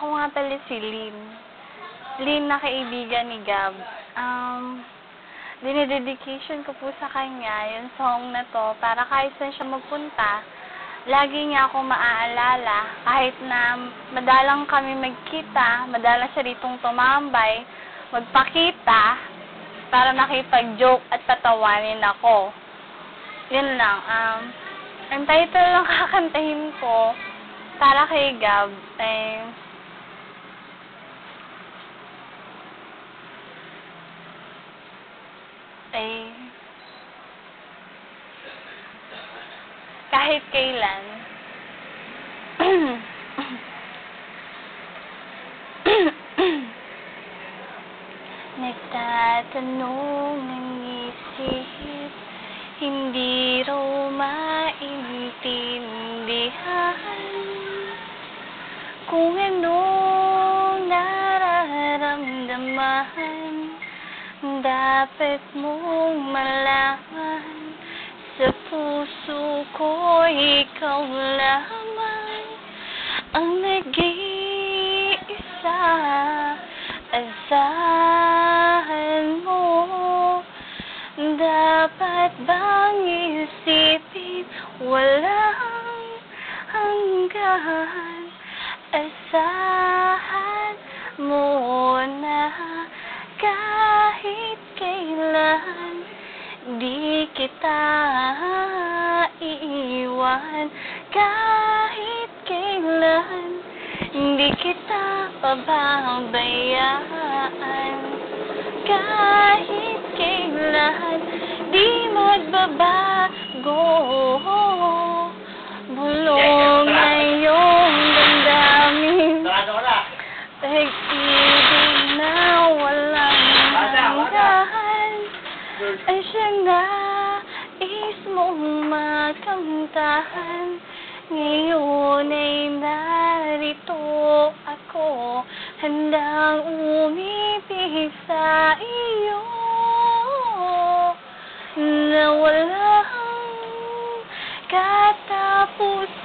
Ako nga pala si Lynn. Lynn na kaibigan ni Gab. Dinededication ko po sa kanya yung song na to para kahit saan siya magpunta, lagi niya ako maaalala. Kahit na madalang kami magkita, madalang siya ritong tumambay, magpakita, para makipag-joke at patawanin ako. Yun lang. Ang title lang kakantahin ko para kay Gab kahit kailan. Nagtatanong ng isip, hindi raw maintindihan kung anong nararamdaman. Dapat mong malaman, sa puso ko ikaw lamang ang nag-iisa. Asahan mo, dapat bang isipin walang hanggan? Asahan mo na kahit kailan di kita iiwan. Kahit kailan di kita pababayaan. Kahit kailan di magbabago. Bulong na iyong damdamin, pag-ibig na walang hanggan, ay siyang nais mong makamtahan. Ngayon ay narito ako, handang umibig sa iyo, na walang katapusan.